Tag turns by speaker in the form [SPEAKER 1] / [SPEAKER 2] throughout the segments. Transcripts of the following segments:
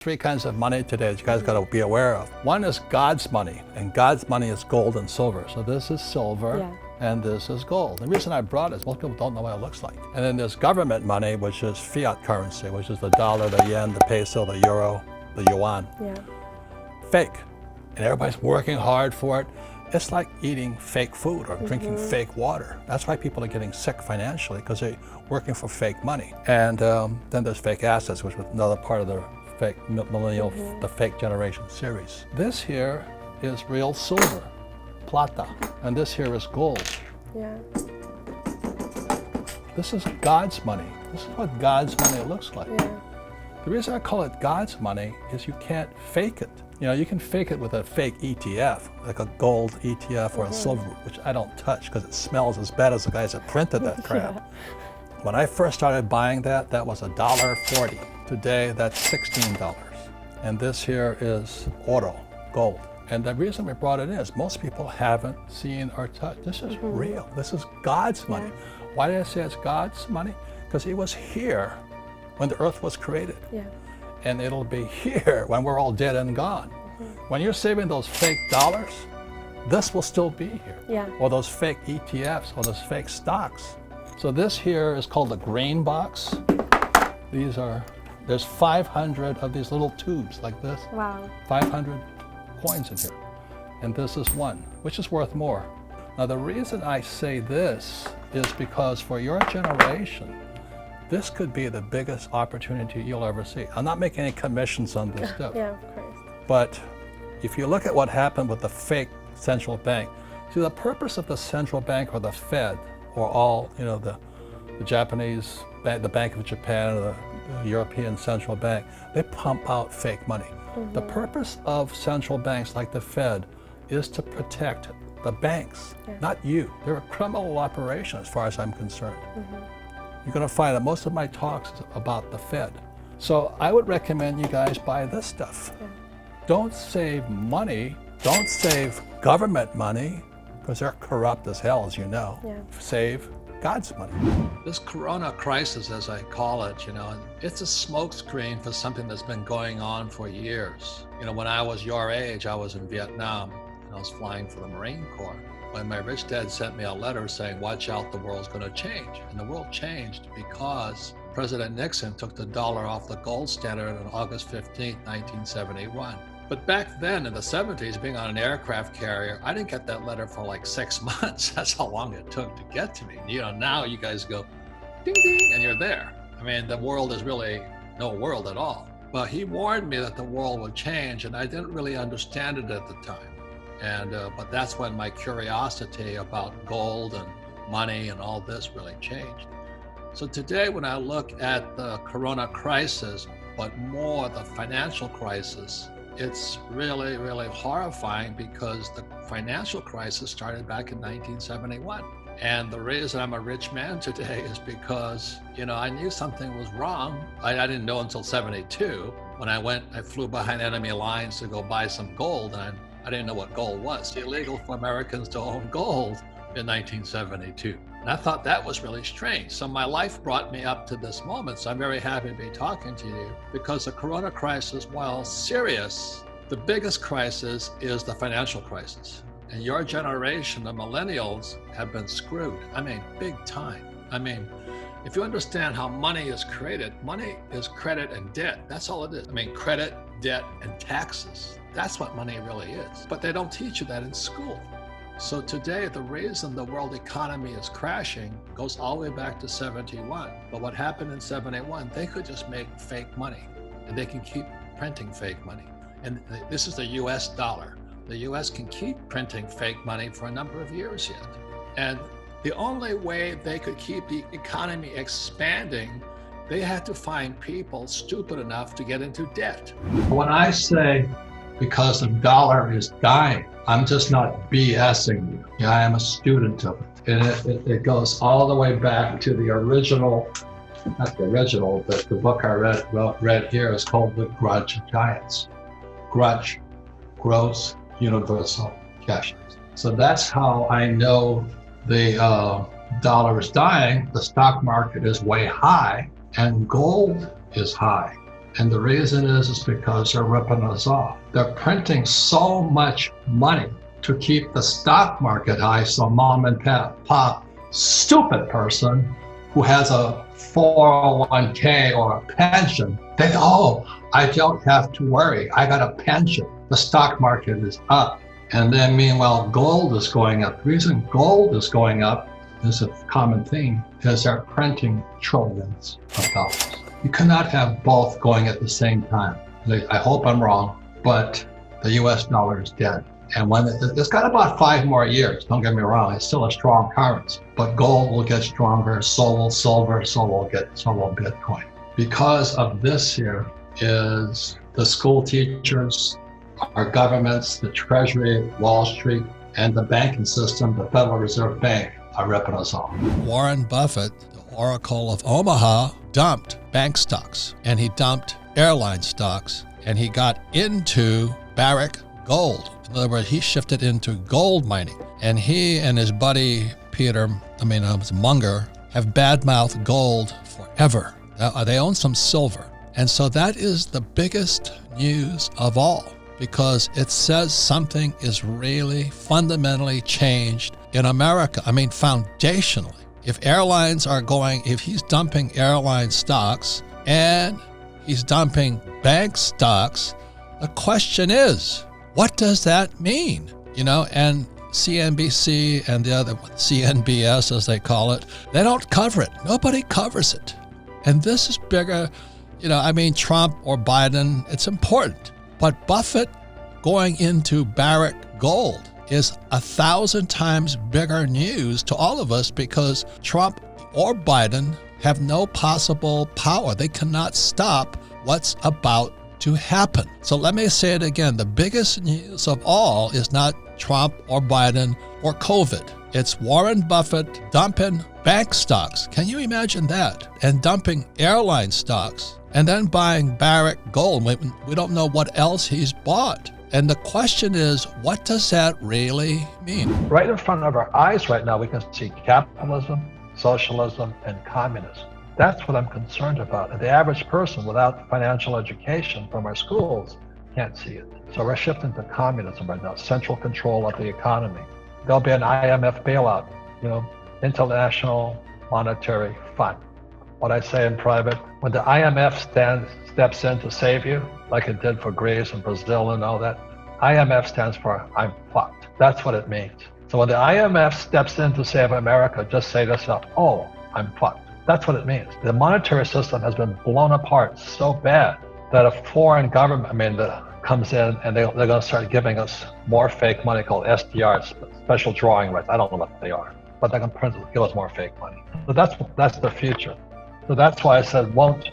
[SPEAKER 1] Three kinds of money today that you guys got to be aware of. One is God's money, and God's money is gold and silver. So this is silver, and this is gold. The reason I brought it is most people don't know what it looks like. And then there's government money, which is fiat currency, which is the dollar, the yen, the peso, the euro, the yuan. Fake. And everybody's working hard for it. It's like eating fake food or drinking fake water. That's why people are getting sick financially, because they're working for fake money. And then there's fake assets, which was another part of the fake millennial, the fake generation series. This here is real silver, plata, and this here is gold. This is God's money. This is what God's money looks like. The reason I call it God's money is you can't fake it. You know, you can fake it with a fake ETF, like a gold ETF or a silver, which I don't touch because it smells as bad as the guys that printed that crap. When I first started buying that, that was $1.40. Today, that's $16. And this here is oro, gold. And the reason we brought it in is most people haven't seen or touched. This is real. This is God's money. Why did I say it's God's money? Because He was here when the earth was created. And it'll be here when we're all dead and gone. When you're saving those fake dollars, this will still be here. Or those fake ETFs or those fake stocks. So this here is called the grain box. There's 500 of these little tubes like this. 500 coins in here. And this is one, which is worth more. Now the reason I say this is because for your generation, this could be the biggest opportunity you'll ever see. I'm not making any commissions on this stuff.
[SPEAKER 2] Of course.
[SPEAKER 1] But if you look at what happened with the fake central bank, see, the purpose of the central bank or the Fed or all, you know, the Japanese bank, the Bank of Japan, or the European Central Bank, they pump out fake money. The purpose of central banks like the Fed is to protect the banks, not you. They're a criminal operation as far as I'm concerned. You're going to find that most of my talks is about the Fed. So I would recommend you guys buy this stuff. Don't save money, don't save government money, because they're corrupt as hell, as you know. Save God's money. This corona crisis, as I call it, you know, it's a smokescreen for something that's been going on for years. You know, when I was your age, I was in Vietnam, and I was flying for the Marine Corps. When my rich dad sent me a letter saying, watch out, the world's going to change. And the world changed because President Nixon took the dollar off the gold standard on August 15, 1971. But back then in the 70s, being on an aircraft carrier, I didn't get that letter for like 6 months. That's how long it took to get to me. You know, now you guys go ding, ding, and you're there. I mean, the world is really no world at all. But he warned me that the world would change, and I didn't really understand it at the time. And but that's when my curiosity about gold and money and all this really changed. So today, when I look at the corona crisis, but more the financial crisis, it's really, really horrifying because the financial crisis started back in 1971. And the reason I'm a rich man today is because, you know, I knew something was wrong. I didn't know until 72. When I flew behind enemy lines to go buy some gold, and I didn't know what gold was. It's illegal for Americans to own gold in 1972. And I thought that was really strange. So my life brought me up to this moment. So I'm very happy to be talking to you because the corona crisis, while serious, the biggest crisis is the financial crisis. And your generation, the millennials, have been screwed. I mean, big time. I mean, if you understand how money is created, money is credit and debt. That's all it is. I mean, credit, debt, and taxes. That's what money really is. But they don't teach you that in school. So today, the reason the world economy is crashing goes all the way back to 71. But what happened in 71, they could just make fake money, and they can keep printing fake money. And this is the US dollar. The US can keep printing fake money for a number of years yet. And the only way they could keep the economy expanding, they had to find people stupid enough to get into debt. When I say because the dollar is dying, I'm just not BSing you. Yeah, I am a student of it. And it goes all the way back to the original, not the original, but the book I read here is called The Grudge Giants. Grudge, gross, universal, cash. So that's how I know the dollar is dying, the stock market is way high, and gold is high. And the reason is because they're ripping us off. They're printing so much money to keep the stock market high, so mom and pop stupid person who has a 401k or a pension, they I don't have to worry. I got a pension. The stock market is up. And then meanwhile, gold is going up. The reason gold is going up is a common theme, is they're printing trillions of dollars. You cannot have both going at the same time. I hope I'm wrong, but the US dollar is dead. And when it's got about 5 more years, don't get me wrong, it's still a strong currency, but gold will get stronger, so will silver, so will Bitcoin. Because of this here is the school teachers, our governments, the Treasury, Wall Street, and the banking system, the Federal Reserve Bank, are ripping us off.
[SPEAKER 2] Warren Buffett, the Oracle of Omaha, dumped bank stocks, and he dumped airline stocks, and he got into Barrick Gold. In other words, he shifted into gold mining. And he and his buddy Munger, have badmouthed gold forever. They own some silver. And so that is the biggest news of all, because it says something is really fundamentally changed in America. Foundationally. If he's dumping airline stocks and he's dumping bank stocks, the question is, what does that mean? And CNBC and the other one, CNBS as they call it, they don't cover it. Nobody covers it. And this is bigger, Trump or Biden, it's important. But Buffett going into Barrick Gold is 1,000 times bigger news to all of us, because Trump or Biden have no possible power. They cannot stop what's about to happen. So let me say it again. The biggest news of all is not Trump or Biden or COVID. It's Warren Buffett dumping bank stocks. Can you imagine that? And dumping airline stocks, and then buying Barrick Gold. We don't know what else he's bought. And the question is, what does that really mean?
[SPEAKER 1] Right in front of our eyes right now, we can see capitalism, socialism, and communism. That's what I'm concerned about. And the average person without financial education from our schools can't see it. So we're shifting to communism right now, central control of the economy. There'll be an IMF bailout, International Monetary Fund. What I say in private, when the IMF steps in to save you, like it did for Greece and Brazil and all that, IMF stands for I'm fucked. That's what it means. So when the IMF steps in to save America, just say to yourself, I'm fucked. That's what it means. The monetary system has been blown apart so bad that a foreign government, comes in and they're going to start giving us more fake money called SDRs, special drawing rights. I don't know what they are, but they're going to give us more fake money. So that's the future. So that's why I said, won't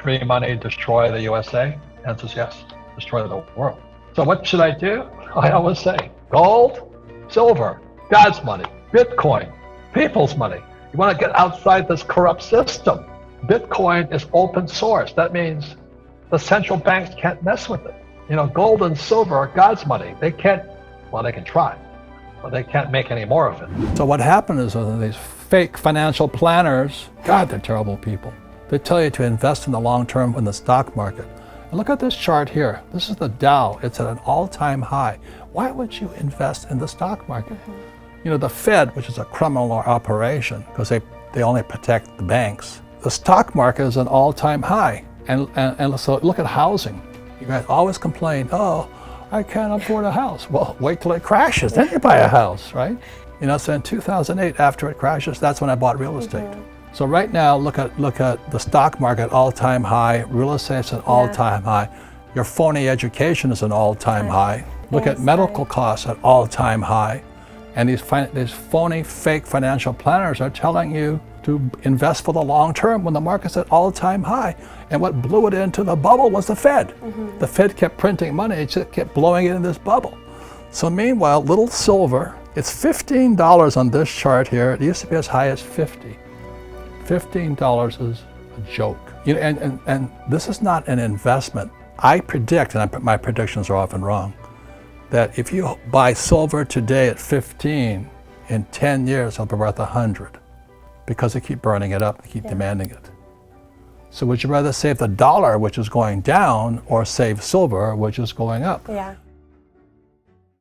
[SPEAKER 1] free money destroy the USA? Answer is yes, destroy the world. So what should I do? I always say, gold, silver, God's money, Bitcoin, people's money. You want to get outside this corrupt system. Bitcoin is open source. That means the central banks can't mess with it. Gold and silver are God's money. They can try, but they can't make any more of it. So what happened is these fake financial planners, God, they're terrible people. They tell you to invest in the long term in the stock market. And look at this chart here. This is the Dow. It's at an all-time high. Why would you invest in the stock market? The Fed, which is a criminal operation because they only protect the banks. The stock market is an all-time high. And so look at housing. You guys always complain, I can't afford a house. Well, wait till it crashes, then you buy a house, right? So in 2008, after it crashes, that's when I bought real estate. So right now, look at the stock market, all-time high. Real estate's an all-time high. Your phony education is an all-time high. Look at medical costs at all-time high. And these phony, fake financial planners are telling you to invest for the long term when the market's at all-time high. And what blew it into the bubble was the Fed. The Fed kept printing money, it just kept blowing it in this bubble. So meanwhile, little silver, it's $15 on this chart here. It used to be as high as $50. $15 is a joke. And this is not an investment. I predict, and my predictions are often wrong, that if you buy silver today at 15, in 10 years it'll be worth 100, because they keep burning it up, they keep demanding it. So would you rather save the dollar, which is going down, or save silver, which is going up?
[SPEAKER 3] Yeah.